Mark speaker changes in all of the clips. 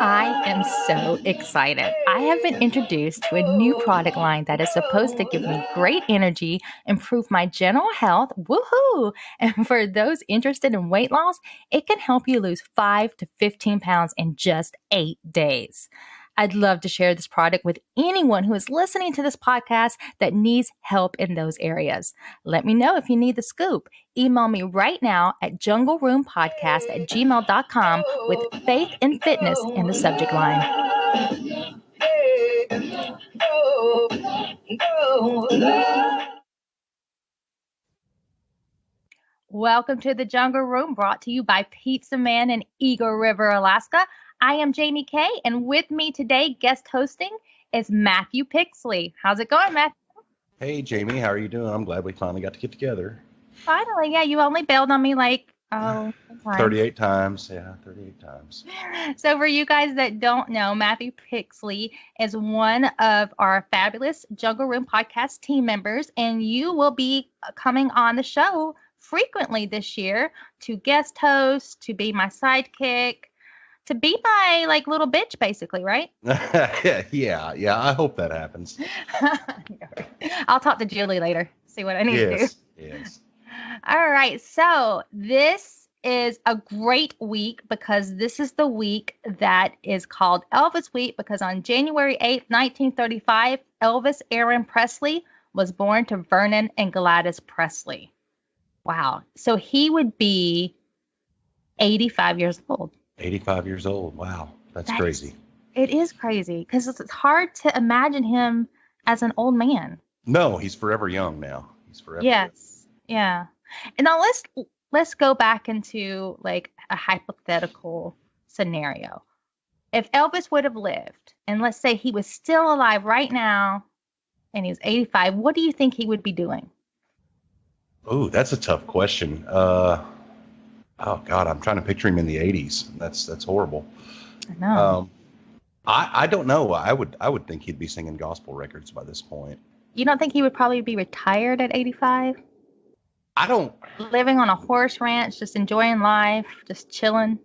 Speaker 1: I am so excited. I have been introduced to a new product line that is supposed to give me great energy, improve my general health, woohoo! And for those interested in weight loss, it can help you lose 5 to 15 pounds in just 8 days. I'd love to share this product with anyone who is listening to this podcast that needs help in those areas. Let me know if you need the scoop. Email me right now at jungleroompodcast@gmail.com with faith and fitness in the subject line. Welcome to the Jungle Room, brought to you by Pizza Man in Eagle River, Alaska. I am Jaime Kay, and with me today, guest hosting, is Matthew Pixley. How's it going, Matthew?
Speaker 2: Hey, Jamie, how are you doing? I'm glad we finally got to get together.
Speaker 1: Finally, yeah, you only bailed on me
Speaker 2: 38 times. Yeah, 38 times.
Speaker 1: So for you guys that don't know, Matthew Pixley is one of our fabulous Jungle Room podcast team members, and you will be coming on the show frequently this year to guest host, to be my sidekick, to be my little bitch, basically, right?
Speaker 2: yeah, I hope that happens.
Speaker 1: I'll talk to Julie later, see what I need to do.
Speaker 2: Yes.
Speaker 1: All right, so this is a great week because this is the week that is called Elvis Week, because on January 8th, 1935, Elvis Aaron Presley was born to Vernon and Gladys Presley. Wow. So he would be 85 years old.
Speaker 2: 85 years old. Wow. That's crazy.
Speaker 1: It is crazy because it's hard to imagine him as an old man.
Speaker 2: No, he's forever young now. He's forever
Speaker 1: Yes.
Speaker 2: young.
Speaker 1: Yeah. And now let's go back into a hypothetical scenario. If Elvis would have lived, and let's say he was still alive right now and he was 85, what do you think he would be doing?
Speaker 2: Oh, that's a tough question. Oh God, I'm trying to picture him in the 80s. That's horrible.
Speaker 1: I know.
Speaker 2: I don't know. I would think he'd be singing gospel records by this point.
Speaker 1: You don't think he would probably be retired at 85?
Speaker 2: I don't.
Speaker 1: Living on a horse ranch, just enjoying life, just chilling.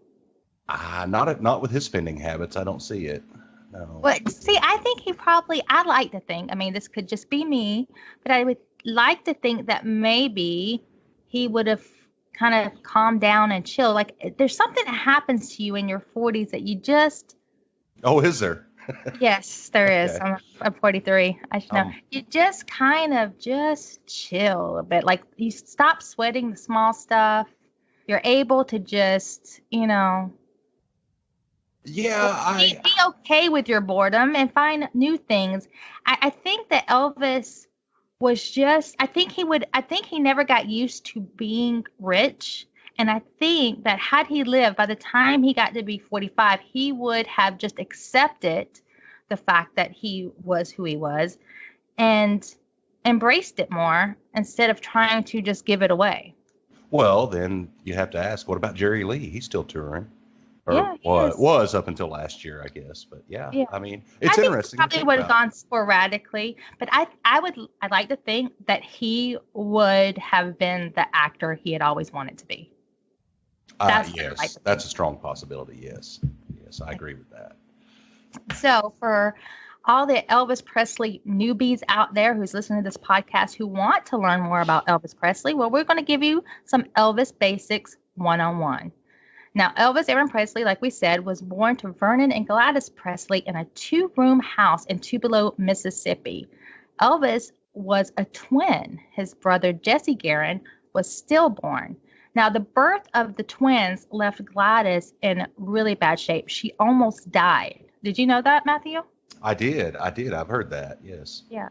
Speaker 2: Not with his spending habits. I don't see it. No.
Speaker 1: But see, I think I'd like to think, this could just be me, but I would like to think that maybe he would have kind of calmed down and chill. There's something that happens to you in your 40s that you just...
Speaker 2: Oh, is there?
Speaker 1: Yes, there is.
Speaker 2: Okay.
Speaker 1: I'm 43. I should know. You just kind of just chill a bit. You stop sweating the small stuff. You're able to just,
Speaker 2: Yeah,
Speaker 1: be okay with your boredom and find new things. I think that Elvis was I think he never got used to being rich. And I think that had he lived, by the time he got to be 45, he would have just accepted the fact that he was who he was and embraced it more instead of trying to just give it away.
Speaker 2: Well, then you have to ask, what about Jerry Lee? He's still touring.
Speaker 1: Yeah,
Speaker 2: was up until last year, I guess. But yeah. It's interesting.
Speaker 1: He probably would have gone sporadically, but I'd like to think that he would have been the actor he had always wanted to be.
Speaker 2: Yes, that's a strong possibility. Yes, I agree with that.
Speaker 1: So for all the Elvis Presley newbies out there who's listening to this podcast who want to learn more about Elvis Presley, well, we're going to give you some Elvis Basics 101. Now, Elvis Aaron Presley, like we said, was born to Vernon and Gladys Presley in a 2-room house in Tupelo, Mississippi. Elvis was a twin. His brother Jesse Guerin was stillborn. Now, the birth of the twins left Gladys in really bad shape. She almost died. Did you know that, Matthew?
Speaker 2: I did. I've heard that, yes.
Speaker 1: Yeah.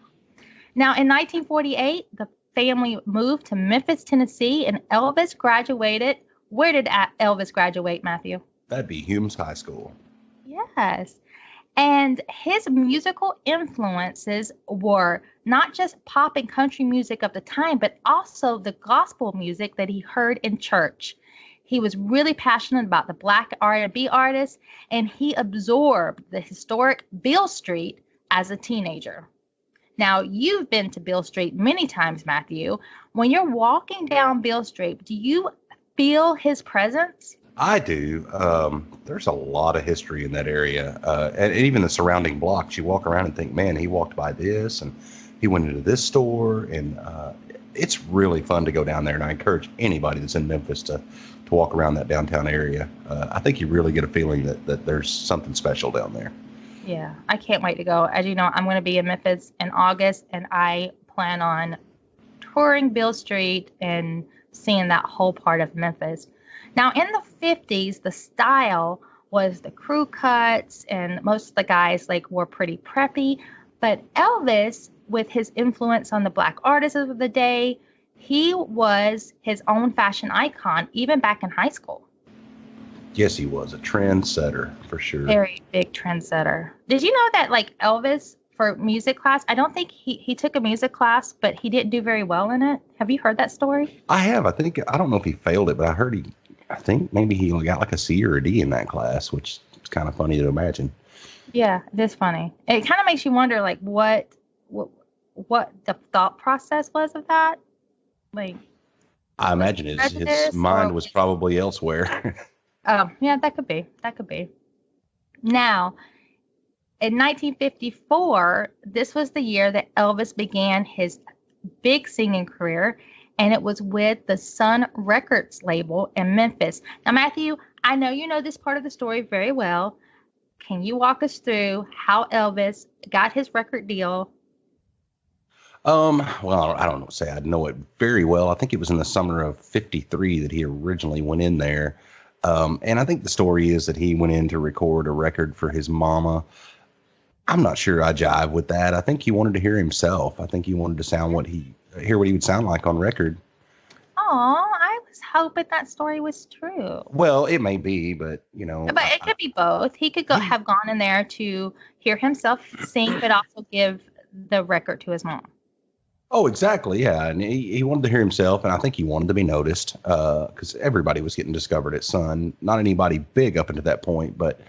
Speaker 1: Now, in 1948, the family moved to Memphis, Tennessee, and Elvis graduated. Where did Elvis graduate, Matthew?
Speaker 2: That'd be Humes High School.
Speaker 1: Yes. And his musical influences were not just pop and country music of the time, but also the gospel music that he heard in church. He was really passionate about the Black R&B artists, and he absorbed the historic Beale Street as a teenager. Now, you've been to Beale Street many times, Matthew. When you're walking down Beale Street, do you feel his presence?
Speaker 2: I do. There's a lot of history in that area, and even the surrounding blocks. You walk around and think, man, he walked by this, and he went into this store, and it's really fun to go down there. And I encourage anybody that's in Memphis to walk around that downtown area. I think you really get a feeling that there's something special down there.
Speaker 1: Yeah, I can't wait to go. As you know, I'm going to be in Memphis in August, and I plan on touring Beale Street and seeing that whole part of Memphis. Now, in the 50s, the style was the crew cuts, and most of the guys like were pretty preppy. But Elvis, with his influence on the black artists of the day, he was his own fashion icon, even back in high school.
Speaker 2: Yes, he was a trendsetter for sure.
Speaker 1: Very big trendsetter. Did you know that like Elvis for music class, I don't think he took a music class, but he didn't do very well in it. Have you heard that story?
Speaker 2: I have. I don't know if he failed it, but I think maybe he got like a C or a D in that class, which is kind of funny to imagine.
Speaker 1: Yeah, it is funny. It kind of makes you wonder like what the thought process was of that. Like,
Speaker 2: I imagine his mind was probably elsewhere.
Speaker 1: Oh, yeah, that could be. That could be. Now, in 1954, this was the year that Elvis began his big singing career, and it was with the Sun Records label in Memphis. Now, Matthew, I know you know this part of the story very well. Can you walk us through how Elvis got his record deal?
Speaker 2: Well, I don't know, say I know it very well. I think it was in the summer of '53 that he originally went in there. And I think the story is that he went in to record a record for his mama. I'm not sure I jive with that. I think he wanted to hear himself. I think he wanted to hear what he would sound like on record.
Speaker 1: Oh, I was hoping that story was true.
Speaker 2: Well, it may be, but
Speaker 1: But it could be both. He could have gone in there to hear himself sing, but also give the record to his mom.
Speaker 2: Oh, exactly. Yeah. And he wanted to hear himself. And I think he wanted to be noticed because everybody was getting discovered at Sun. Not anybody big up until that point. But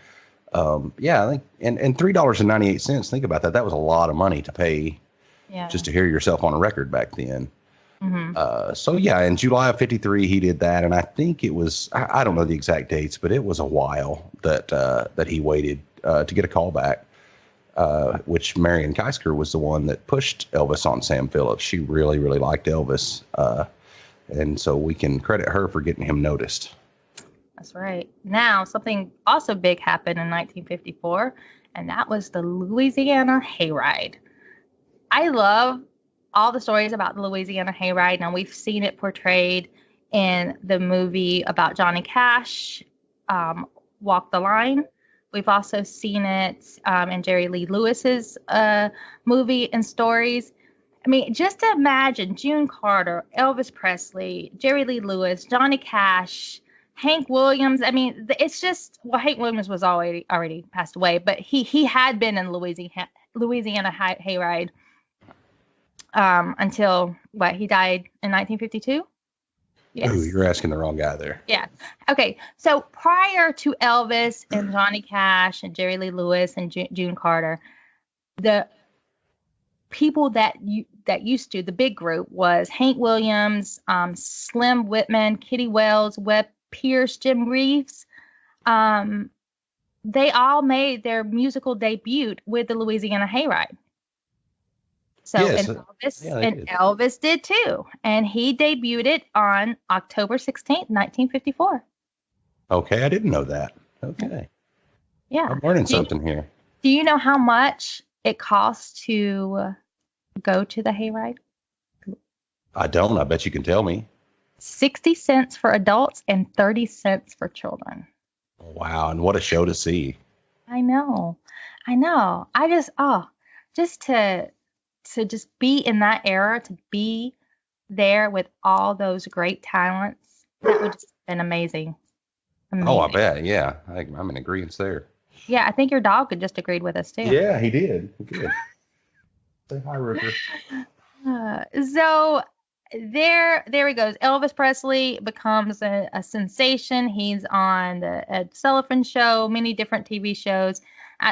Speaker 2: yeah, I think and $3.98. Think about that. That was a lot of money to pay just to hear yourself on a record back then.
Speaker 1: Mm-hmm.
Speaker 2: So, yeah, in July of '53, he did that. And I think it was I don't know the exact dates, but it was a while that he waited to get a call back. Which Marion Keisker was the one that pushed Elvis on Sam Phillips. She really, really liked Elvis. And so we can credit her for getting him noticed.
Speaker 1: That's right. Now, something also big happened in 1954, and that was the Louisiana Hayride. I love all the stories about the Louisiana Hayride. Now, we've seen it portrayed in the movie about Johnny Cash, Walk the Line. We've also seen it in Jerry Lee Lewis's movie and stories. I mean, just imagine June Carter, Elvis Presley, Jerry Lee Lewis, Johnny Cash, Hank Williams. I mean, it's just, well, Hank Williams was already passed away, but he had been in Louisiana Hayride until, he died in 1952?
Speaker 2: Yes. Ooh, you're asking the wrong guy there.
Speaker 1: Yeah. Okay. So prior to Elvis and Johnny Cash and Jerry Lee Lewis and June Carter, the people that used to, the big group was Hank Williams, Slim Whitman, Kitty Wells, Webb Pierce, Jim Reeves. They all made their musical debut with the Louisiana Hayride. So yes, Elvis did too. And he debuted it on October 16th, 1954.
Speaker 2: Okay, I didn't know that. Okay.
Speaker 1: Yeah.
Speaker 2: I'm learning something here.
Speaker 1: Do you know how much it costs to go to the hayride?
Speaker 2: I don't. I bet you can tell me.
Speaker 1: 60 cents for adults and 30 cents for children.
Speaker 2: Wow, and what a show to see.
Speaker 1: I know. Just to just be in that era, to be there with all those great talents, that would just have been amazing.
Speaker 2: Oh, I bet. Yeah, I'm in agreement there.
Speaker 1: Yeah, I think your dog had just agreed with us too.
Speaker 2: Yeah, he did. Good. Say hi, Rooker.
Speaker 1: So there he goes. Elvis Presley becomes a sensation. He's on the Ed Sullivan show, many different TV shows.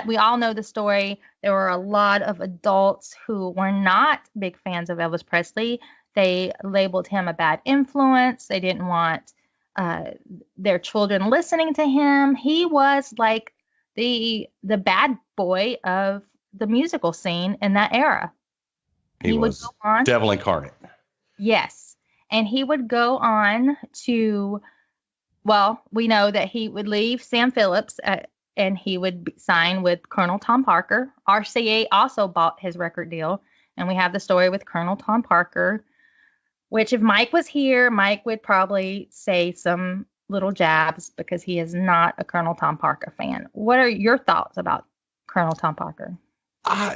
Speaker 1: We all know the story. There were a lot of adults who were not big fans of Elvis Presley. They labeled him a bad influence. They didn't want uh, their children listening to him. He was like the bad boy of the musical scene in that era.
Speaker 2: He
Speaker 1: Would go
Speaker 2: was
Speaker 1: on.
Speaker 2: devil incarnate.
Speaker 1: Yes. And he would go on to, well, we know that he would leave Sam Phillips and he would sign with Colonel Tom Parker. RCA also bought his record deal. And we have the story with Colonel Tom Parker, which if Mike was here, Mike would probably say some little jabs because he is not a Colonel Tom Parker fan. What are your thoughts about Colonel Tom Parker?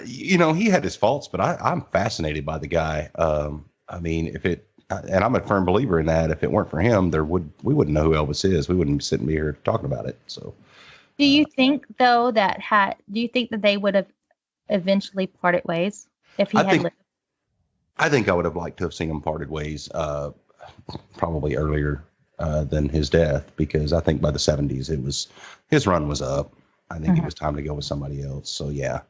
Speaker 2: He had his faults, but I'm fascinated by the guy. I mean, and I'm a firm believer in that. If it weren't for him, we wouldn't know who Elvis is. We wouldn't be sitting here talking about it. So,
Speaker 1: do you think though do you think that they would have eventually parted ways if he had lived?
Speaker 2: I think I would have liked to have seen him parted ways, probably earlier than his death, because I think by the 70s his run was up. I think it was time to go with somebody else. So yeah.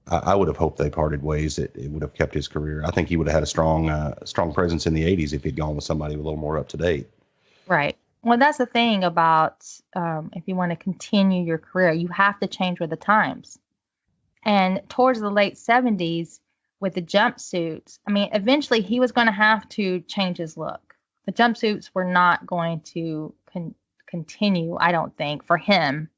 Speaker 2: I would have hoped they parted ways. It would have kept his career. I think he would have had a strong presence in the 80s if he'd gone with somebody a little more up to date.
Speaker 1: Right. Well, that's the thing about if you want to continue your career, you have to change with the times. And towards the late 70s with the jumpsuits, I mean, eventually he was going to have to change his look. The jumpsuits were not going to continue, I don't think, for him.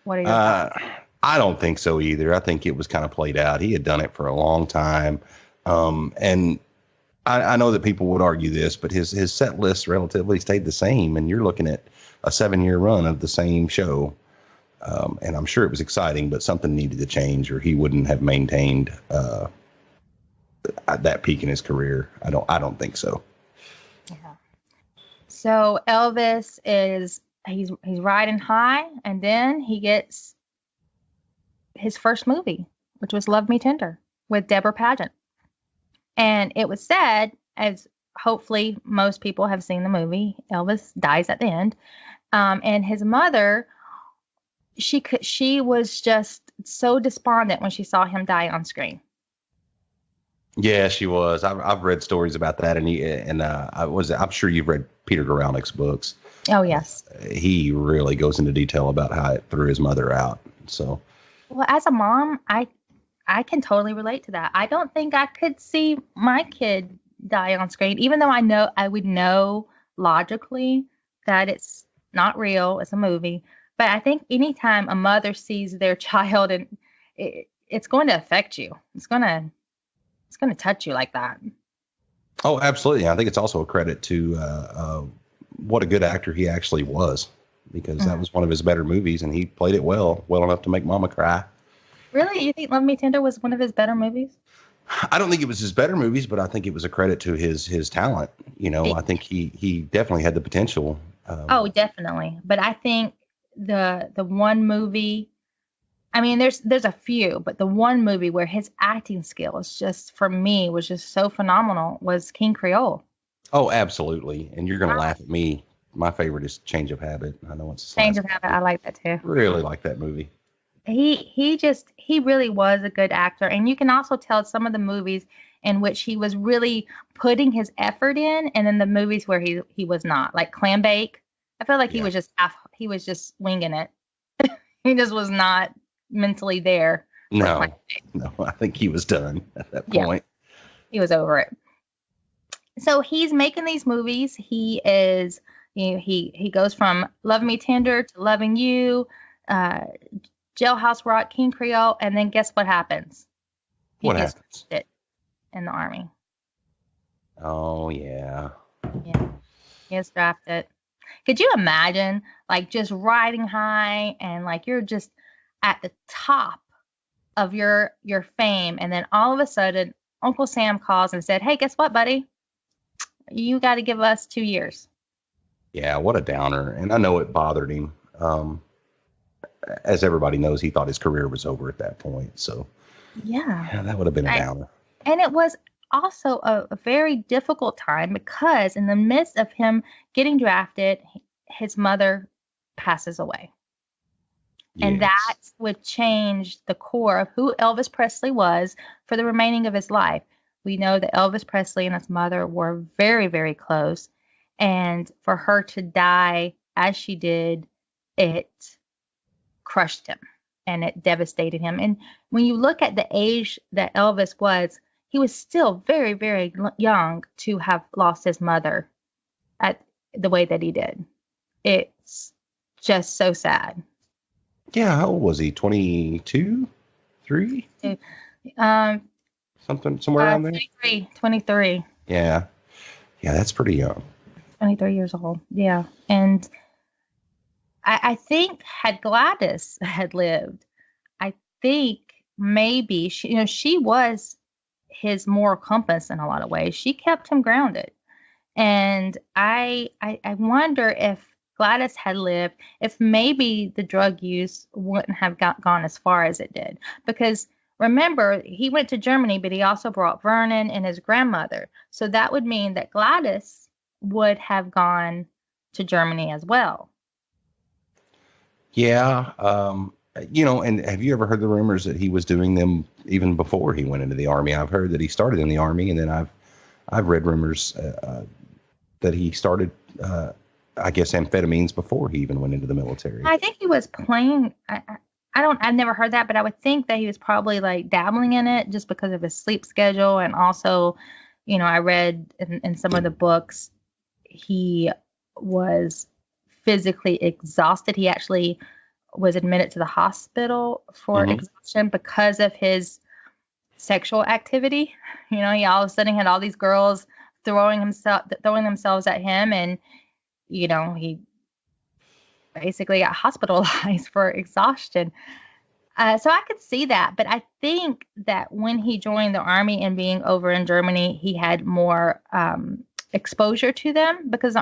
Speaker 1: What are your thoughts?
Speaker 2: I don't think so either. I think it was kind of played out. He had done it for a long time. And I know that people would argue this, but his set list relatively stayed the same. And you're looking at a 7-year run of the same show. And I'm sure it was exciting, but something needed to change or he wouldn't have maintained that peak in his career. I don't think so.
Speaker 1: Yeah. So Elvis he's riding high, and then he gets his first movie, which was Love Me Tender with Deborah Paget. And it was said, as hopefully most people have seen the movie, Elvis dies at the end. And his mother, she was just so despondent when she saw him die on screen.
Speaker 2: Yeah, she was. I've read stories about that, I'm sure you've read Peter Guralnick's books.
Speaker 1: Oh yes.
Speaker 2: He really goes into detail about how it threw his mother out. So.
Speaker 1: Well, as a mom, I can totally relate to that. I don't think I could see my kid die on screen, even though I would know logically that it's not real, it's a movie. But I think anytime a mother sees their child, and it's going to affect you. It's going to touch you like that.
Speaker 2: Oh, absolutely. I think it's also a credit to what a good actor he actually was. Because that was one of his better movies, and he played it well enough to make Mama cry.
Speaker 1: Really? You think Love Me Tender was one of his better movies?
Speaker 2: I don't think it was his better movies, but I think it was a credit to his talent. I think he definitely had the potential.
Speaker 1: Oh, definitely. But I think the one movie, I mean, there's a few, but the one movie where his acting skills was just so phenomenal was King Creole.
Speaker 2: Oh, absolutely. And you're going to laugh at me. My favorite is Change of Habit. I know it's
Speaker 1: Change of Habit. I like that too.
Speaker 2: Really like that movie.
Speaker 1: He really was a good actor, and you can also tell some of the movies in which he was really putting his effort in, and then the movies where he was not, like Clam Bake. I feel like he was just winging it. He just was not mentally there.
Speaker 2: No, I think he was done at that point.
Speaker 1: He was over it. So he's making these movies. He is. He goes from Love Me Tender to Loving You, Jailhouse Rock, King Creole, and then guess what happens? He gets drafted in the Army.
Speaker 2: Oh, yeah.
Speaker 1: Yeah, he gets drafted. Could you imagine, like, just riding high and, like, you're just at the top of your fame, and then all of a sudden, Uncle Sam calls and said, hey, guess what, buddy? You got to give us 2 years.
Speaker 2: Yeah, what a downer. And I know it bothered him. As everybody knows, he thought his career was over at that point. So, yeah that would have been a downer. And
Speaker 1: it was also a very difficult time because in the midst of him getting drafted, his mother passes away. Yes. And that would change the core of who Elvis Presley was for the remaining of his life. We know that Elvis Presley and his mother were very, very close. And for her to die as she did, it crushed him and it devastated him. And when you look at the age that Elvis was, he was still very, very young to have lost his mother at the way that he did. It's just so sad.
Speaker 2: Yeah, how old was he? 22? 3? Something somewhere around there?
Speaker 1: 23.
Speaker 2: Yeah. Yeah, that's pretty young.
Speaker 1: 23 years old. Yeah. And I think had Gladys had lived, I think maybe she was his moral compass in a lot of ways. She kept him grounded. And I wonder if Gladys had lived, if maybe the drug use wouldn't have gone as far as it did. Because remember, he went to Germany, but he also brought Vernon and his grandmother. So that would mean that Gladys would have gone to Germany as well.
Speaker 2: Yeah. And have you ever heard the rumors that he was doing them even before he went into the Army? I've heard that he started in the Army, and then I've read rumors that he started, I guess, amphetamines before he even went into the military.
Speaker 1: I think he was playing. I've never heard that, but I would think that he was probably like dabbling in it just because of his sleep schedule. And also, I read in some of the books, he was physically exhausted. He actually was admitted to the hospital for exhaustion because of his sexual activity. He all of a sudden had all these girls throwing themselves at him, and he basically got hospitalized for exhaustion. So I could see that, but I think that when he joined the Army and being over in Germany, he had more exposure to them, because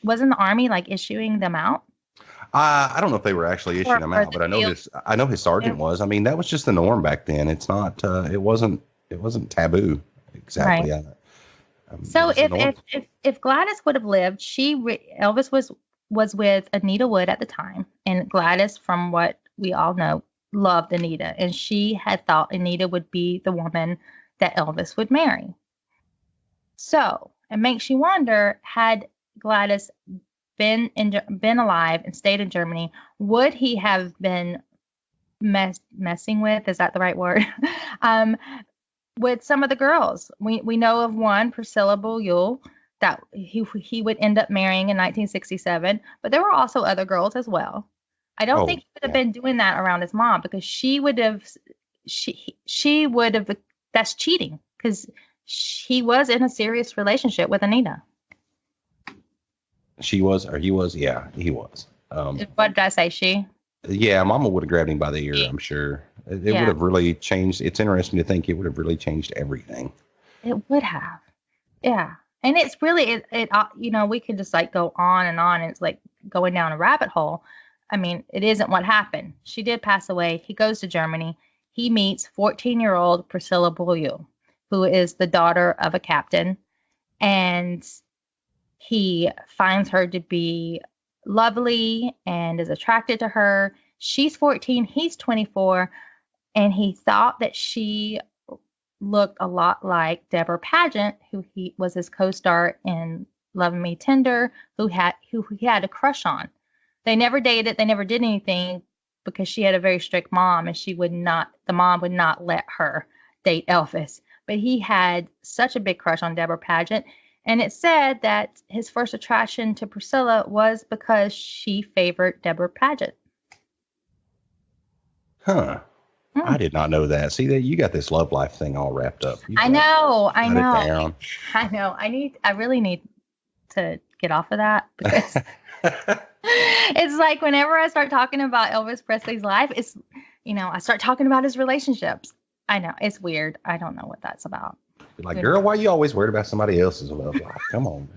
Speaker 1: wasn't the Army like issuing them out?
Speaker 2: I don't know if they were actually issuing them out, but I know his sergeant was. I mean, that was just the norm back then. It's not. It wasn't taboo exactly.
Speaker 1: Right. So if Gladys would have lived, Elvis was with Anita Wood at the time, and Gladys, from what we all know, loved Anita, and she had thought Anita would be the woman that Elvis would marry. So it makes you wonder, had Gladys been alive and stayed in Germany, would he have been messing with, is that the right word? With some of the girls. We know of one, Priscilla Was, that he would end up marrying in 1967, but there were also other girls as well. I don't think he would have been doing that around his mom, because she would have, that's cheating, because he was in a serious relationship with Anita.
Speaker 2: She was, or he was? Yeah, he was.
Speaker 1: What did I say? She?
Speaker 2: Yeah, Mama would have grabbed him by the ear, I'm sure. It would have really changed. It's interesting to think it would have really changed everything.
Speaker 1: It would have. Yeah. And it's really, we could just like go on and on. And it's like going down a rabbit hole. I mean, it isn't what happened. She did pass away. He goes to Germany. He meets 14-year-old Priscilla Was, who is the daughter of a captain. And he finds her to be lovely and is attracted to her. She's 14, he's 24, and he thought that she looked a lot like Deborah Paget, who he was his co-star in Love Me Tender, who he had a crush on. They never dated, they never did anything, because she had a very strict mom, and the mom would not let her date Elvis. But he had such a big crush on Deborah Paget. And it said that his first attraction to Priscilla was because she favored Deborah Paget.
Speaker 2: Huh. I did not know that. See, that you got this love life thing all wrapped up.
Speaker 1: I know. I really need to get off of that, because it's like whenever I start talking about Elvis Presley's life, it's, I start talking about his relationships. I know. It's weird. I don't know what that's about.
Speaker 2: Be like, girl, why are you always worried about somebody else's love life? Come on.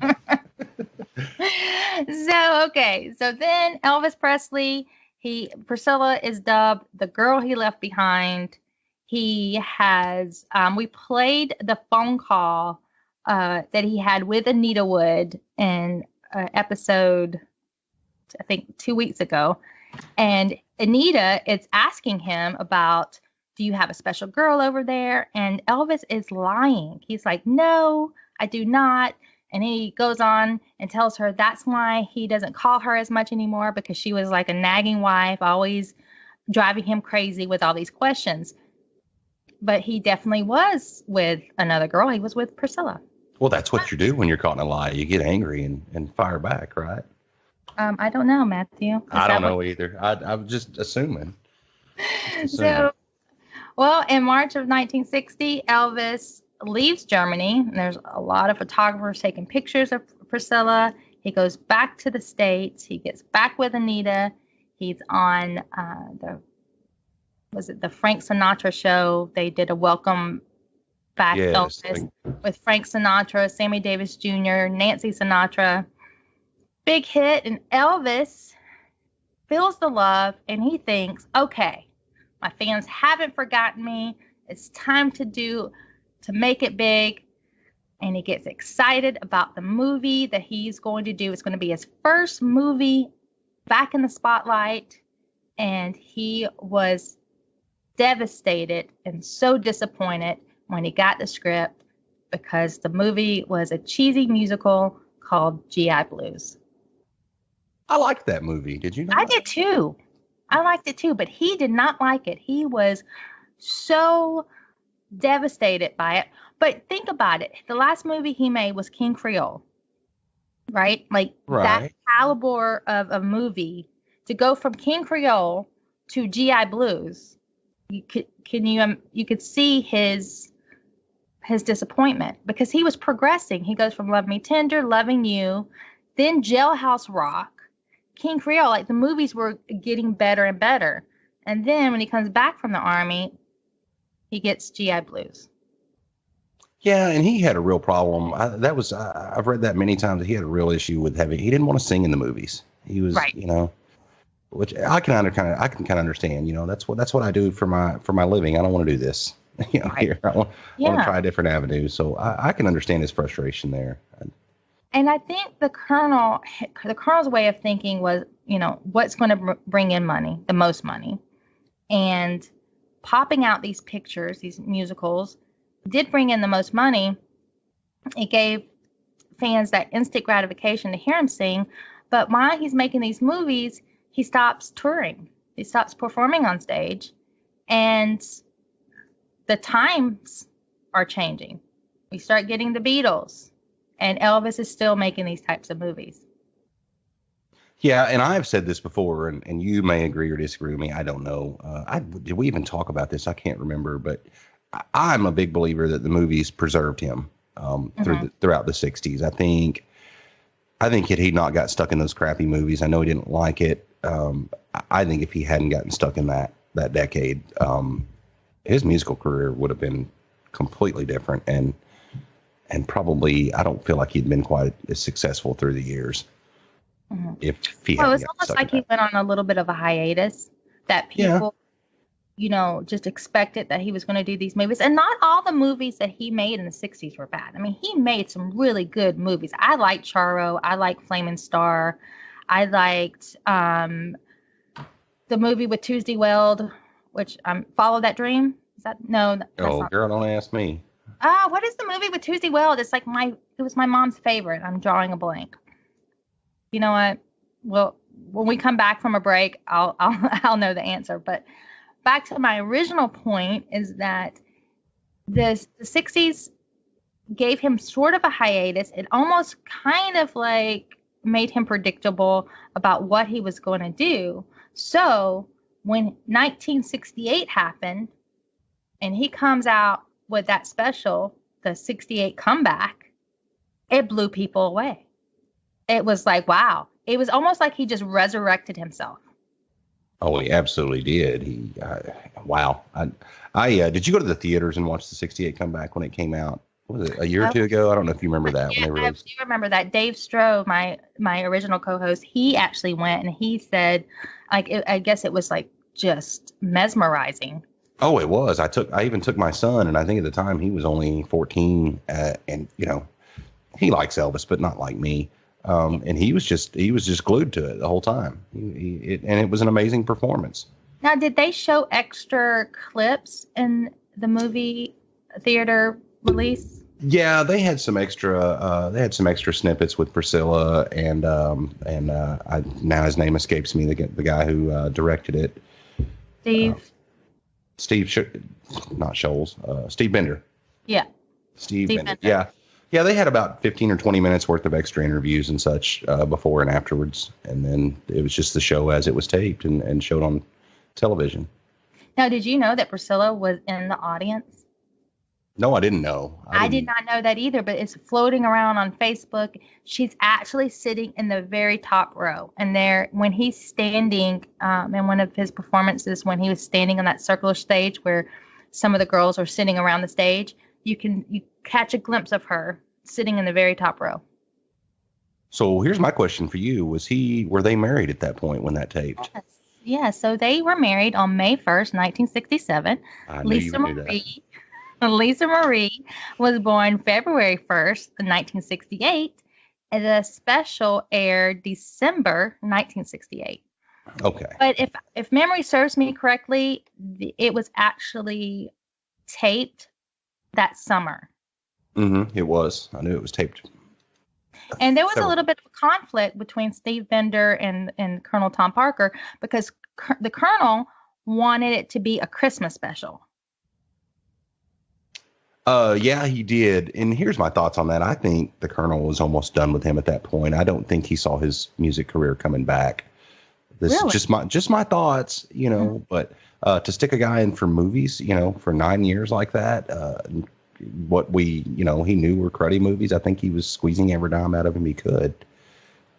Speaker 1: So then Elvis Presley, Priscilla is dubbed the girl he left behind. He has, we played the phone call that he had with Anita Wood in episode, I think 2 weeks ago. And Anita is asking him about, do you have a special girl over there? And Elvis is lying. He's like, no, I do not. And he goes on and tells her that's why he doesn't call her as much anymore, because she was like a nagging wife, always driving him crazy with all these questions. But he definitely was with another girl. He was with Priscilla.
Speaker 2: Well, that's what you do when you're caught in a lie. You get angry and fire back, right?
Speaker 1: I don't know, Matthew.
Speaker 2: I don't know either. I'm just assuming.
Speaker 1: So, well, in March of 1960, Elvis leaves Germany, and there's a lot of photographers taking pictures of Priscilla. He goes back to the States. He gets back with Anita. He's on the Frank Sinatra show. They did a welcome back Elvis with Frank Sinatra, Sammy Davis Jr., Nancy Sinatra. Big hit, and Elvis feels the love, and he thinks, okay, my fans haven't forgotten me. It's time to make it big. And he gets excited about the movie that he's going to do. It's going to be his first movie back in the spotlight. And he was devastated and so disappointed when he got the script, because the movie was a cheesy musical called GI Blues.
Speaker 2: I liked that movie. Did you know?
Speaker 1: I did too. I liked it too, but he did not like it. He was so devastated by it. But think about it. The last movie he made was King Creole, right? Like that caliber of a movie, to go from King Creole to GI Blues. You could see his disappointment, because he was progressing. He goes from Love Me Tender, Loving You, then Jailhouse Rock, King Creole. Like, the movies were getting better and better. And then when he comes back from the army, he gets GI Blues.
Speaker 2: Yeah, and he had a real problem. I've read that many times. He had a real issue with he didn't want to sing in the movies. He was, which I can kind of understand. That's what I do for my living. I don't want to do this. Here I want to try a different avenue. So I can understand his frustration there.
Speaker 1: And I think the colonel's way of thinking was, what's going to bring in money, the most money, and popping out these pictures, these musicals, did bring in the most money. It gave fans that instant gratification to hear him sing. But while he's making these movies, he stops touring. He stops performing on stage. And the times are changing. We start getting the Beatles. And Elvis is still making these types of movies.
Speaker 2: Yeah, and I've said this before, and you may agree or disagree with me. I don't know. Did we even talk about this? I can't remember. But I'm a big believer that the movies preserved him throughout the 60s. I think had he not got stuck in those crappy movies, I know he didn't like it. I think if he hadn't gotten stuck in that decade, his musical career would have been completely different. And probably, I don't feel like he'd been quite as successful through the years. Mm-hmm. If he
Speaker 1: it was almost like he went on a little bit of a hiatus, that people, just expected that he was going to do these movies. And not all the movies that he made in the 60s were bad. I mean, he made some really good movies. I liked Charo. I liked Flaming Star. I liked the movie with Tuesday Weld, which Follow That Dream. Is that no?
Speaker 2: Girl, don't ask me.
Speaker 1: What is the movie with Tuesday Weld? It's like it was my mom's favorite. I'm drawing a blank. You know what? Well, when we come back from a break, I'll know the answer. But back to my original point is that the 60s gave him sort of a hiatus. It almost kind of like made him predictable about what he was going to do. So when 1968 happened and he comes out with that special, the 68 comeback, it blew people away. It was like, wow. It was almost like he just resurrected himself.
Speaker 2: Oh, he absolutely did. Wow. I did you go to the theaters and watch the 68 comeback when it came out? What was it, a year or two ago? I don't know if you remember that.
Speaker 1: Yeah, I do remember that. Dave Stroh, my original co-host, he actually went and he said, I guess it was like just mesmerizing.
Speaker 2: Oh, it was. I even took my son, and I think at the time he was only 14, and he likes Elvis, but not like me. And he was just glued to it the whole time. And it was an amazing performance.
Speaker 1: Now, did they show extra clips in the movie theater release?
Speaker 2: Yeah, they had some extra. They had some extra snippets with Priscilla, now his name escapes me. The guy who directed it, uh,
Speaker 1: Steve.
Speaker 2: Steve, not Scholes, Steve Bender.
Speaker 1: Yeah.
Speaker 2: Steve
Speaker 1: Steve
Speaker 2: Bender.
Speaker 1: Bender.
Speaker 2: Yeah, yeah. They had about 15 or 20 minutes worth of extra interviews and such before and afterwards, and then it was just the show as it was taped and showed on television.
Speaker 1: Now, did you know that Priscilla was in the audience?
Speaker 2: No, I didn't know. I
Speaker 1: I did
Speaker 2: didn't.
Speaker 1: not know that either, but it's floating around on Facebook. She's actually sitting in the very top row. And there, when he's standing in one of his performances, when he was standing on that circular stage where some of the girls are sitting around the stage, you catch a glimpse of her sitting in the very top row.
Speaker 2: So here's my question for you: were they married at that point when that taped?
Speaker 1: Yes. Yeah, so they were married on May 1st, 1967.
Speaker 2: I knew you would do that.
Speaker 1: Lisa Marie was born February 1st, 1968, and the special aired December 1968.
Speaker 2: Okay.
Speaker 1: But if memory serves me correctly, it was actually taped that summer.
Speaker 2: Mm-hmm. It was. I knew it was taped.
Speaker 1: And there was a
Speaker 2: Several.
Speaker 1: little bit of conflict between Steve Bender and Colonel Tom Parker because the Colonel wanted it to be a Christmas special.
Speaker 2: Yeah, he did. And here's my thoughts on that. I think the Colonel was almost done with him at that point. I don't think he saw his music career coming back. This
Speaker 1: Really?
Speaker 2: is just my thoughts,
Speaker 1: Mhm.
Speaker 2: but to stick a guy in for movies, for 9 years like that, what he knew were cruddy movies. I think he was squeezing every dime out of him he could.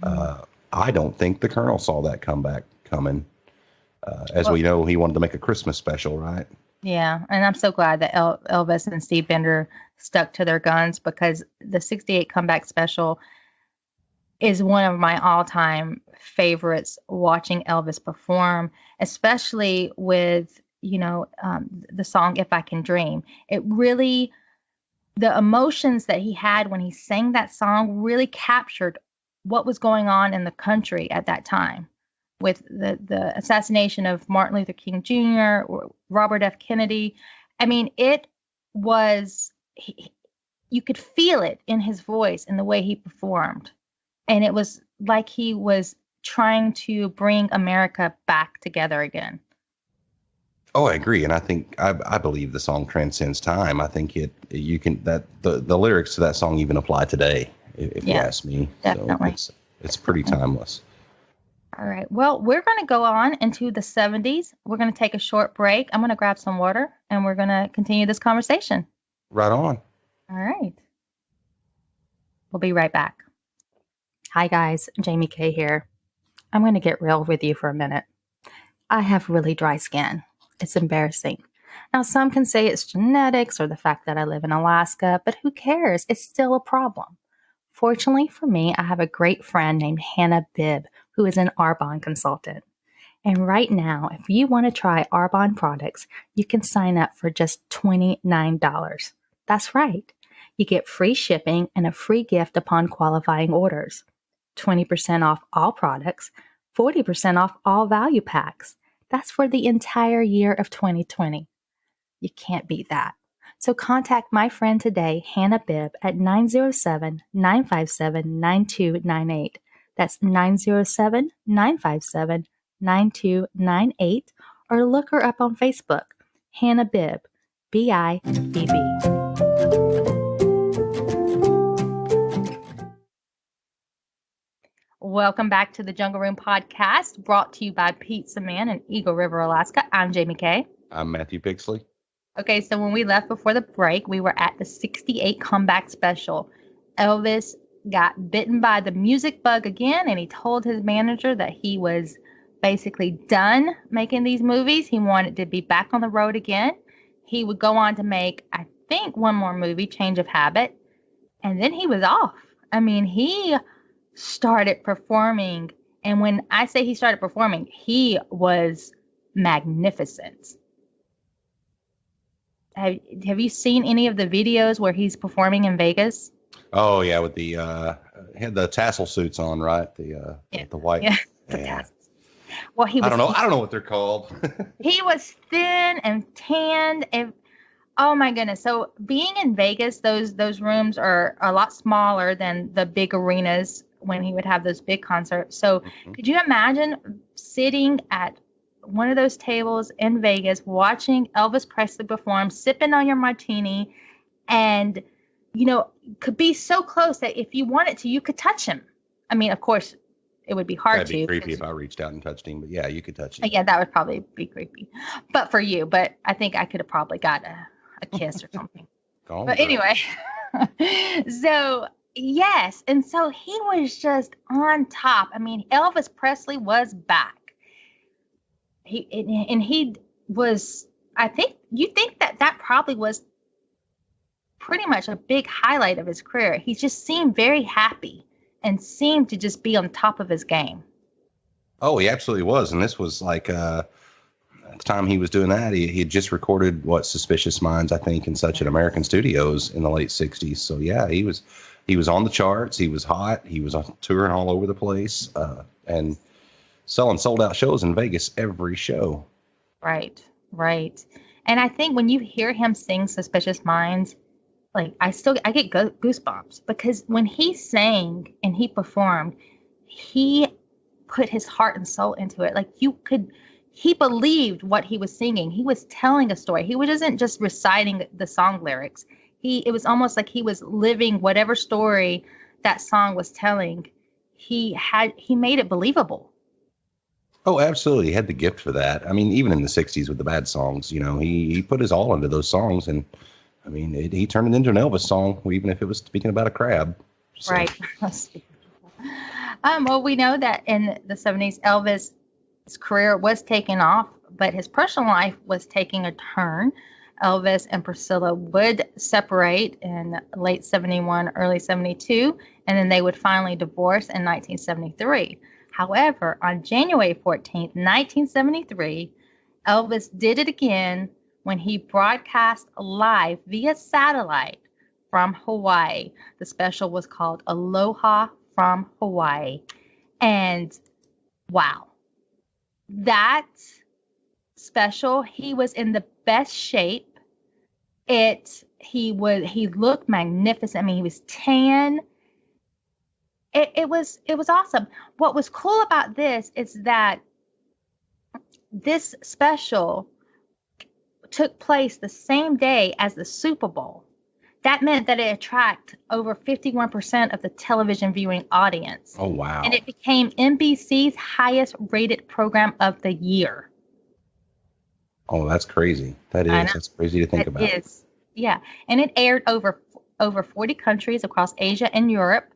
Speaker 2: I don't think the Colonel saw that comeback coming. As we know, he wanted to make a Christmas special, right?
Speaker 1: Yeah, and I'm so glad that Elvis and Steve Bender stuck to their guns because the 68 comeback special is one of my all-time favorites watching Elvis perform, especially with, the song If I Can Dream. It really, the emotions that he had when he sang that song really captured what was going on in the country at that time with the assassination of Martin Luther King Jr., or Robert F. Kennedy. I mean, it was, you could feel it in his voice and the way he performed. And it was like he was trying to bring America back together again.
Speaker 2: Oh, I agree, and I believe the song transcends time. I think the lyrics to that song even apply today, if you ask me.
Speaker 1: Definitely.
Speaker 2: So it's pretty timeless.
Speaker 1: All right. Well, we're going to go on into the 70s. We're going to take a short break. I'm going to grab some water, and we're going to continue this conversation.
Speaker 2: Right on.
Speaker 1: All right. We'll be right back. Hi, guys. Jaime Kay here. I'm going to get real with you for a minute. I have really dry skin. It's embarrassing. Now, some can say it's genetics or the fact that I live in Alaska, but who cares? It's still a problem. Fortunately for me, I have a great friend named Hannah Bibb, who is an Arbonne consultant. And right now, if you want to try Arbonne products, you can sign up for just $29. That's right. You get free shipping and a free gift upon qualifying orders. 20% off all products, 40% off all value packs. That's for the entire year of 2020. You can't beat that. So contact my friend today, Hannah Bibb, at 907-957-9298. That's 907-957-9298. Or look her up on Facebook, Hannah Bibb, Bibb. Welcome back to the Jungle Room podcast, brought to you by Pizza Man in Eagle River, Alaska. I'm Jaime Kay.
Speaker 2: I'm Matthew Pixley.
Speaker 1: Okay, so when we left before the break, we were at the 68 comeback special. Elvis got bitten by the music bug again, and he told his manager that he was basically done making these movies. He wanted to be back on the road again. He would go on to make, I think, one more movie, Change of Habit, and then he was off. I mean, he started performing, and when I say he started performing, he was magnificent. Have you seen any of the videos where he's performing in Vegas?
Speaker 2: Oh yeah, with the had the tassel suits on, right? The white.
Speaker 1: Yeah.
Speaker 2: Yeah.
Speaker 1: Well, he was.
Speaker 2: I don't know what they're called.
Speaker 1: He was thin and tanned, and Oh my goodness. So being in Vegas, those rooms are a lot smaller than the big arenas when he would have those big concerts. So
Speaker 2: Mhm.
Speaker 1: could you imagine sitting at one of those tables in Vegas watching Elvis Presley perform, sipping on your martini, and could be so close that if you wanted to, you could touch him. I mean, of course, it would be hard
Speaker 2: That'd be
Speaker 1: to
Speaker 2: creepy
Speaker 1: 'cause
Speaker 2: if I reached out and touched him, but yeah, you could touch him.
Speaker 1: yeah, that would probably be creepy. But for you, but I think I could have probably got a kiss or something.
Speaker 2: Go on,
Speaker 1: But
Speaker 2: girl.
Speaker 1: anyway, so yes, and so he was just on top. I mean, Elvis Presley was back. He was. I think you think that probably was pretty much a big highlight of his career. He just seemed very happy and seemed to just be on top of his game.
Speaker 2: Oh, he absolutely was, and this was like at the time he was doing that, he had just recorded Suspicious Minds, I think, and such at American Studios in the late '60s. So yeah, he was on the charts. He was hot. He was on touring all over the place, and selling sold out shows in Vegas every show.
Speaker 1: Right, right. And I think when you hear him sing Suspicious Minds, like I get goosebumps because when he sang and he performed, he put his heart and soul into it. Like he believed what he was singing. He was telling a story. He wasn't just reciting the song lyrics. It was almost like he was living whatever story that song was telling. He made it believable.
Speaker 2: Oh, absolutely. He had the gift for that. I mean, even in the '60s with the bad songs, he put his all into those songs, and I mean, he turned it into an Elvis song, even if it was speaking about a crab. So.
Speaker 1: Right. Well, we know that in the '70s, Elvis' career was taking off, but his personal life was taking a turn. Elvis and Priscilla would separate in late '71, early '72, and then they would finally divorce in 1973. However, on January 14th, 1973, Elvis did it again when he broadcast live via satellite from Hawaii. The special was called Aloha from Hawaii. And wow, that special, he was in the best shape. He looked magnificent. I mean, he was tan. It was awesome. What was cool about this is that this special took place the same day as the Super Bowl. That meant that it attracted over 51% of the television viewing audience.
Speaker 2: Oh, wow.
Speaker 1: And it became NBC's highest rated program of the year.
Speaker 2: Oh, that's crazy. That is. That's crazy to think about.
Speaker 1: It is. Yeah. And it aired over 40 countries across Asia and Europe.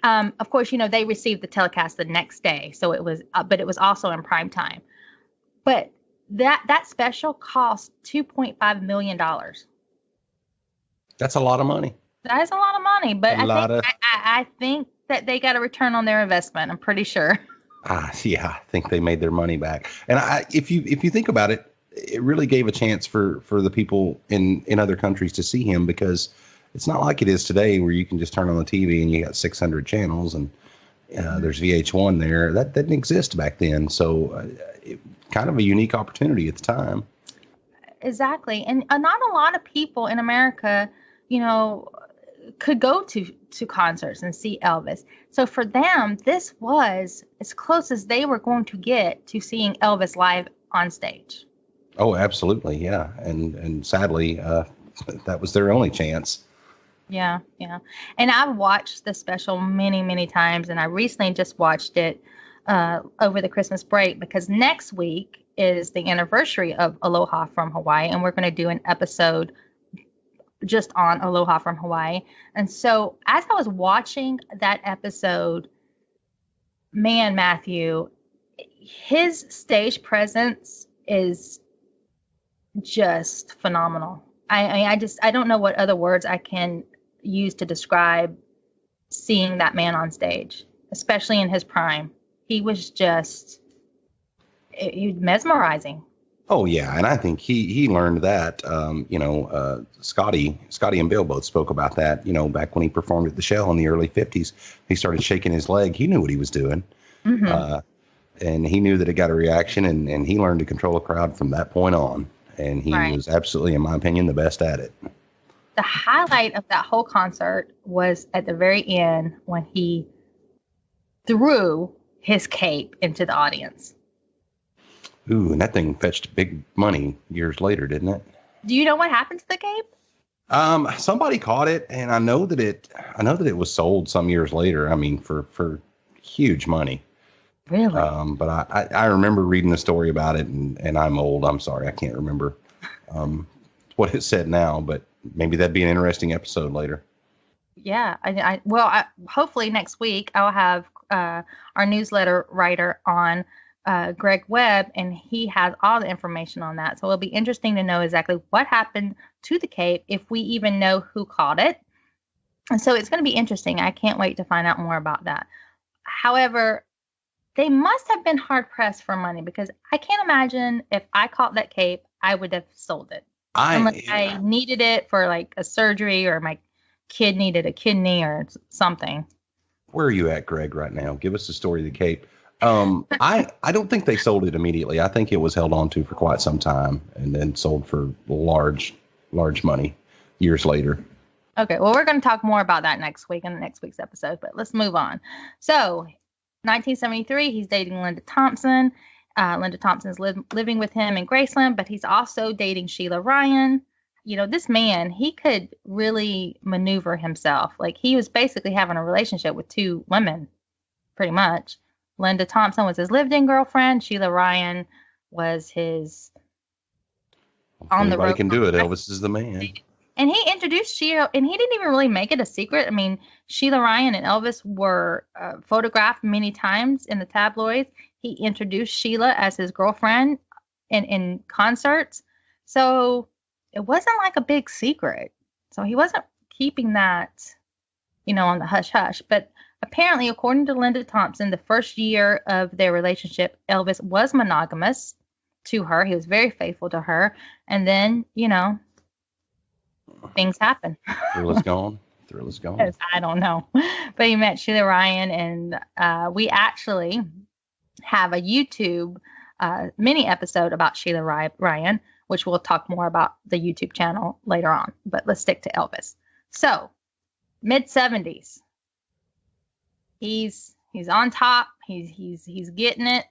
Speaker 1: Of course, they received the telecast the next day. So it was, but it was also in prime time. But that special cost $2.5 million.
Speaker 2: That's a lot of money.
Speaker 1: That is a lot of money, but I think that they got a return on their investment. I'm pretty sure.
Speaker 2: Yeah, I think they made their money back. And if you think about it, it really gave a chance for the people in other countries to see him, because it's not like it is today where you can just turn on the TV and you got 600 channels and there's VH1 there. That didn't exist back then. So kind of a unique opportunity at the time.
Speaker 1: Exactly. And not a lot of people in America, could go to concerts and see Elvis. So for them, this was as close as they were going to get to seeing Elvis live on stage.
Speaker 2: Oh, absolutely. Yeah. And sadly, that was their only chance.
Speaker 1: Yeah. Yeah. And I've watched the special many, many times, and I recently just watched it over the Christmas break, because next week is the anniversary of Aloha from Hawaii, and we're going to do an episode just on Aloha from Hawaii. And so as I was watching that episode, man, Matthew, his stage presence is just phenomenal. I don't know what other words I can use to describe seeing that man on stage, especially in his prime. He was just mesmerizing.
Speaker 2: Oh yeah, and I think he learned that. Scotty and Bill both spoke about that. Back when he performed at the Shell in the early '50s, he started shaking his leg. He knew what he was doing, and he knew that it got a reaction, and he learned to control a crowd from that point on. and he
Speaker 1: Right.
Speaker 2: was absolutely, in my opinion, the best at it.
Speaker 1: The highlight of that whole concert was at the very end when he threw his cape into the audience.
Speaker 2: Ooh, and that thing fetched big money years later, didn't it?
Speaker 1: Do you know what happened to the cape?
Speaker 2: Somebody caught it, and I know that it was sold some years later. I mean, for huge money.
Speaker 1: Really?
Speaker 2: But I remember reading a story about it, and I'm old. I'm sorry, I can't remember what it said now, but maybe that'd be an interesting episode later.
Speaker 1: Yeah. Hopefully next week I'll have our newsletter writer on, Greg Webb, and he has all the information on that. So it'll be interesting to know exactly what happened to the cape, if we even know who caught it. And so it's going to be interesting. I can't wait to find out more about that. However, they must have been hard pressed for money, because I can't imagine if I caught that cape, I would have sold it. Unless I needed it for like a surgery, or my kid needed a kidney or something.
Speaker 2: Where are you at, Greg, right now? Give us the story of the cape. I don't think they sold it immediately. I think it was held on to for quite some time and then sold for large money years later.
Speaker 1: Okay, well, we're going to talk more about that next week in the next week's episode, but let's move on. So, 1973, he's dating Linda Thompson. Linda Thompson's living with him in Graceland, but he's also dating Sheila Ryan. You know, this man, he could really maneuver himself. Like, he was basically having a relationship with two women, pretty much. Linda Thompson was his lived-in girlfriend. Sheila Ryan was his on the road.
Speaker 2: Anybody can do it. Elvis is the man.
Speaker 1: And he introduced Sheila, and he didn't even really make it a secret. I mean, Sheila Ryan and Elvis were photographed many times in the tabloids. He introduced Sheila as his girlfriend in concerts. So it wasn't like a big secret. So he wasn't keeping that, on the hush hush. But apparently, according to Linda Thompson, the first year of their relationship, Elvis was monogamous to her. He was very faithful to her. And then, things happen.
Speaker 2: Thrill is gone.
Speaker 1: Yes, I don't know. But he met Sheila Ryan, and we actually have a YouTube mini episode about Sheila Ryan, which we'll talk more about the YouTube channel later on. But let's stick to Elvis. So, mid-70s. He's on top. He's getting it.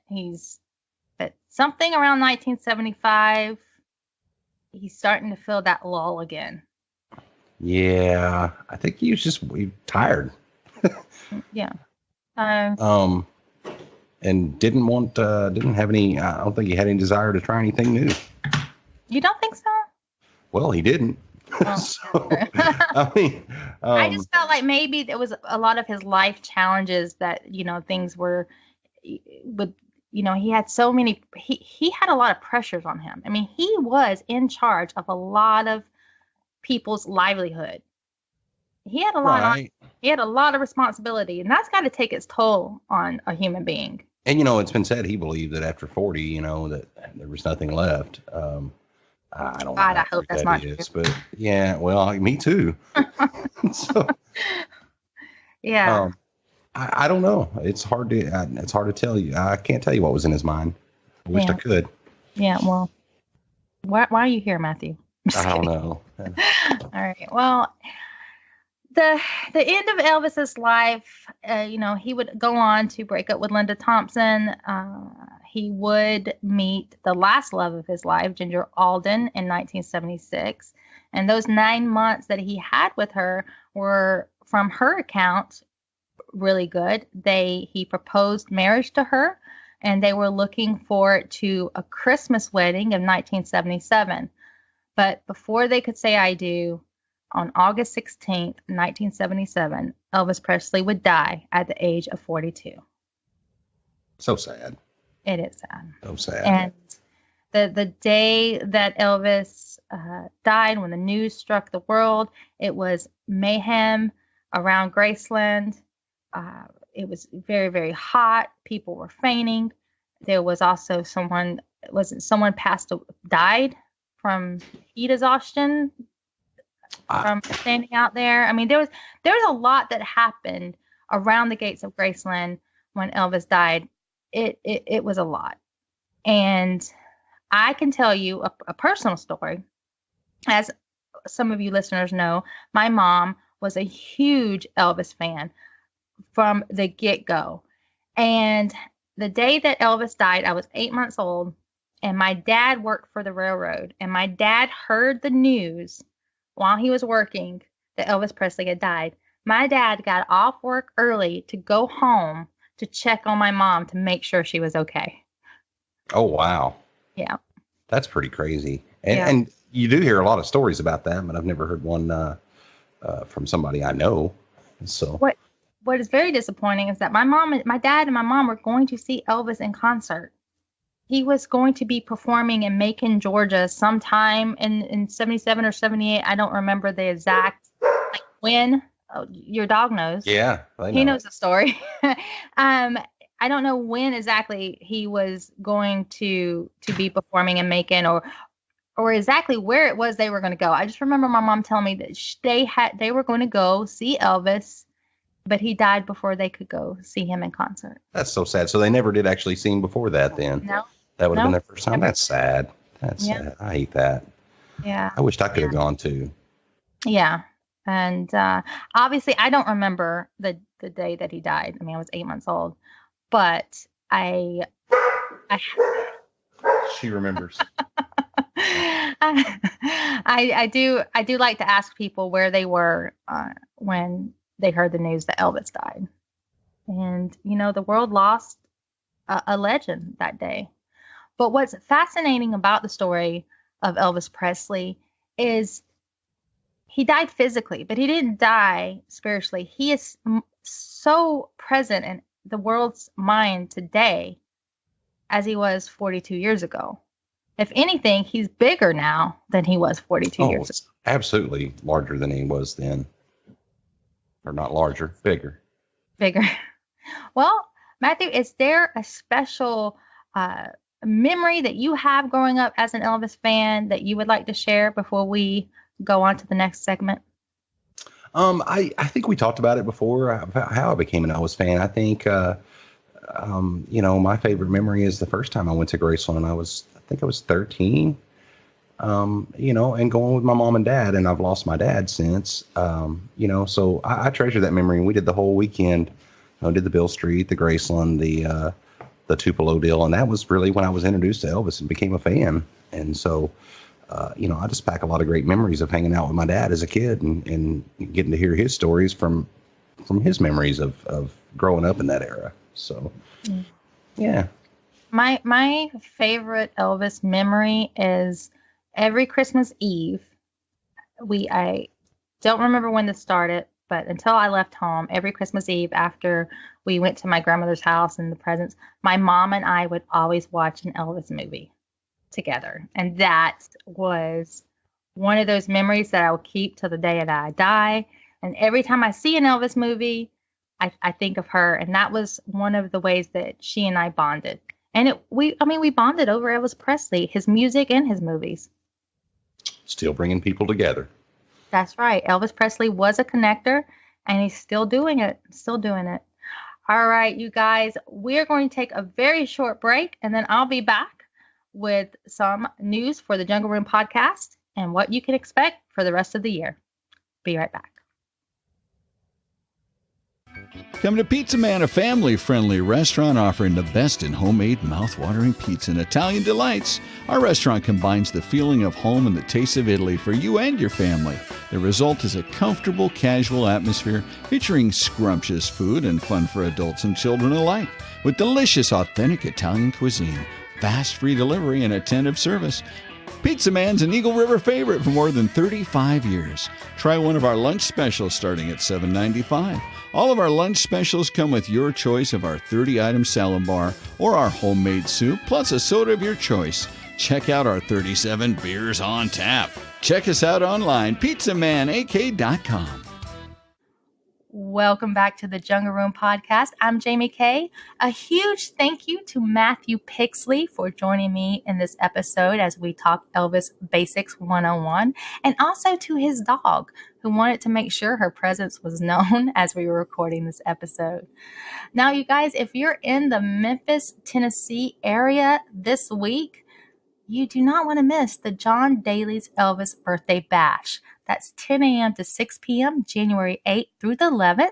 Speaker 1: But something around 1975, he's starting to feel that lull again.
Speaker 2: Yeah, I think he was just tired.
Speaker 1: Yeah.
Speaker 2: And didn't have any. I don't think he had any desire to try anything new.
Speaker 1: You don't think so?
Speaker 2: Well, he didn't.
Speaker 1: Oh,
Speaker 2: So, I mean,
Speaker 1: I just felt like maybe there was a lot of his life challenges that, things were with, he had so many, he had a lot of pressures on him. I mean, he was in charge of a lot of people's livelihood. He had a lot he had a lot of responsibility, and that's got to take its toll on a human being.
Speaker 2: And it's been said he believed that after 40, that there was nothing left. I don't know.
Speaker 1: God, I hope that's not true.
Speaker 2: But yeah, well, me too. So,
Speaker 1: yeah.
Speaker 2: I don't know. It's hard to tell you. I can't tell you what was in his mind. I wished I could.
Speaker 1: Yeah. Well, why are you here, Matthew?
Speaker 2: I don't know.
Speaker 1: All right. Well, the end of Elvis's life, he would go on to break up with Linda Thompson. He would meet the last love of his life, Ginger Alden, in 1976. And those 9 months that he had with her were, from her account, really good. He proposed marriage to her, and they were looking forward to a Christmas wedding of 1977. But before they could say I do, on August 16th, 1977, Elvis Presley would die at the age of 42.
Speaker 2: So sad.
Speaker 1: It is sad.
Speaker 2: So sad.
Speaker 1: And the day that Elvis died, when the news struck the world, it was mayhem around Graceland. It was very, very hot. People were fainting. There was also died from heat exhaustion from standing out there. I mean, there was a lot that happened around the gates of Graceland when Elvis died. It was a lot. And I can tell you a personal story. As some of you listeners know, my mom was a huge Elvis fan from the get-go. And the day that Elvis died, I was 8 months old, and my dad worked for the railroad. And my dad heard the news while he was working that Elvis Presley had died. My dad got off work early to go home to check on my mom to make sure she was okay.
Speaker 2: Oh, wow.
Speaker 1: Yeah.
Speaker 2: That's pretty crazy. And,
Speaker 1: Yeah.
Speaker 2: and you do hear a lot of stories about that, but I've never heard one from somebody I know. So
Speaker 1: What is very disappointing is that my dad and my mom were going to see Elvis in concert. He was going to be performing in Macon, Georgia sometime in 77 or 78. I don't remember the exact when. Oh, your dog knows.
Speaker 2: yeah,
Speaker 1: He knows the story. I don't know when exactly he was going to be performing in Macon or exactly where it was they were going to go. I just remember my mom telling me that they were going to go see Elvis, but he died before they could go see him in concert.
Speaker 2: That's so sad. So they never did actually see him before that then?
Speaker 1: No.
Speaker 2: That would have
Speaker 1: No.
Speaker 2: been their first time? That's sad. That's
Speaker 1: Yeah.
Speaker 2: sad. I hate that.
Speaker 1: Yeah.
Speaker 2: I wished I could have gone too.
Speaker 1: Yeah. And obviously, I don't remember the day that he died. I mean, I was 8 months old, but I
Speaker 2: She remembers.
Speaker 1: I do like to ask people where they were when they heard the news that Elvis died. And, the world lost a legend that day. But what's fascinating about the story of Elvis Presley is he died physically, but he didn't die spiritually. He is so present in the world's mind today as he was 42 years ago. If anything, he's bigger now than he was 42 years ago.
Speaker 2: Absolutely larger than he was then. Or not larger, bigger.
Speaker 1: Bigger. Well, Matthew, is there a special memory that you have growing up as an Elvis fan that you would like to share before we go on to the next segment?
Speaker 2: I think we talked about it before, about how I became an Elvis fan. I think, my favorite memory is the first time I went to Graceland. I think I was 13, and going with my mom and dad, and I've lost my dad since, so I treasure that memory. And we did the whole weekend, did the Bill Street, the Graceland, the Tupelo deal. And that was really when I was introduced to Elvis and became a fan. And so, I just pack a lot of great memories of hanging out with my dad as a kid and getting to hear his stories from his memories of growing up in that era. So, yeah.
Speaker 1: My favorite Elvis memory is every Christmas Eve. I don't remember when this started, but until I left home, every Christmas Eve after we went to my grandmother's house and the presents, my mom and I would always watch an Elvis movie together. And that was one of those memories that I will keep till the day that I die. And every time I see an Elvis movie, I think of her. And that was one of the ways that she and I bonded. And we bonded over Elvis Presley, his music and his movies.
Speaker 2: Still bringing people together.
Speaker 1: That's right. Elvis Presley was a connector, and he's still doing it. All right, you guys, we're going to take a very short break, and then I'll be back with some news for the Jungle Room podcast and what you can expect for the rest of the year. Be right back.
Speaker 3: Come to Pizza Man, a family-friendly restaurant offering the best in homemade, mouth-watering pizza and Italian delights. Our restaurant combines the feeling of home and the taste of Italy for you and your family. The result is a comfortable, casual atmosphere featuring scrumptious food and fun for adults and children alike, with delicious, authentic Italian cuisine, fast free delivery, and attentive service. Pizza Man's an Eagle River favorite for more than 35 years. Try one of our lunch specials starting at $7.95. All of our lunch specials come with your choice of our 30-item salad bar or our homemade soup, plus a soda of your choice. Check out our 37 beers on tap. Check us out online, pizzamanak.com.
Speaker 1: Welcome back to the Jungle Room podcast. I'm Jaime Kay. A huge thank you to Matthew Pixley for joining me in this episode as we talk Elvis Basics 101, and also to his dog, who wanted to make sure her presence was known as we were recording this episode. Now, you guys, if you're in the Memphis, Tennessee area this week, you do not want to miss the John Daly's Elvis Birthday Bash. That's 10 a.m. to 6 p.m., January 8th through the 11th.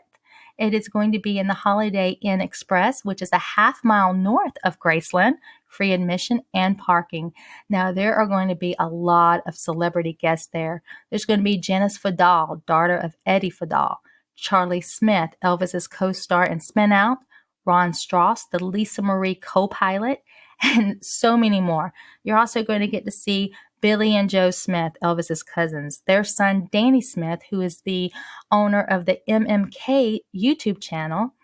Speaker 1: It is going to be in the Holiday Inn Express, which is a half-mile north of Graceland, free admission and parking. Now, there are going to be a lot of celebrity guests there. There's going to be Janice Fadal, daughter of Eddie Fadal, Charlie Smith, Elvis's co-star in Spin Out, Ron Strauss, the Lisa Marie co-pilot, and so many more. You're also going to get to see Billy and Joe Smith, Elvis's cousins, their son Danny Smith, who is the owner of the MMK YouTube channel,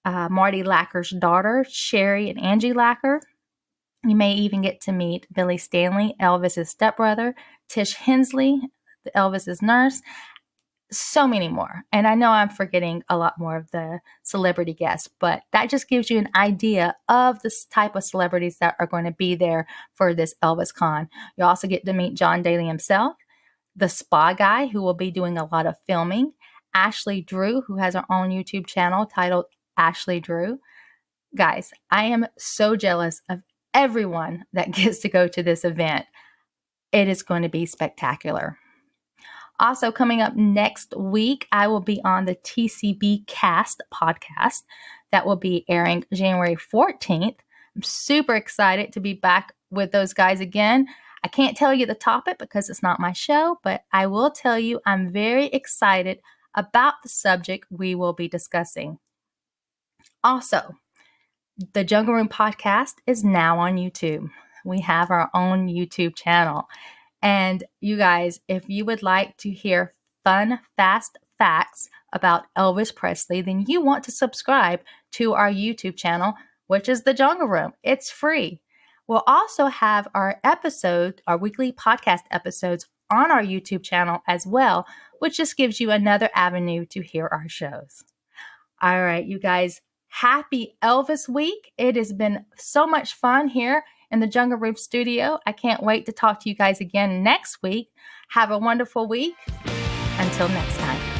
Speaker 1: Marty Lacker's daughter, Sherry and Angie Lacker. You may even get to meet Billy Stanley, Elvis's stepbrother, Tish Hensley, Elvis's nurse, so many more. And I know I'm forgetting a lot more of the celebrity guests, but that just gives you an idea of the type of celebrities that are going to be there for this Elvis Con. You also get to meet John Daly himself, the spa guy who will be doing a lot of filming, Ashley Drew, who has her own YouTube channel titled Ashley Drew. Guys, I am so jealous of everyone that gets to go to this event. It is going to be spectacular. Also, coming up next week, I will be on the TCB Cast podcast that will be airing January 14th. I'm super excited to be back with those guys again. I can't tell you the topic because it's not my show, but I will tell you I'm very excited about the subject we will be discussing. Also, the Jungle Room podcast is now on YouTube. We have our own YouTube channel. And you guys, if you would like to hear fun, fast facts about Elvis Presley, then you want to subscribe to our YouTube channel, which is The Jungle Room. It's free. We'll also have our weekly podcast episodes on our YouTube channel as well, which just gives you another avenue to hear our shows. All right, you guys, happy Elvis week. It has been so much fun here in the Jungle Room studio. I can't wait to talk to you guys again next week. Have a wonderful week. Until next time.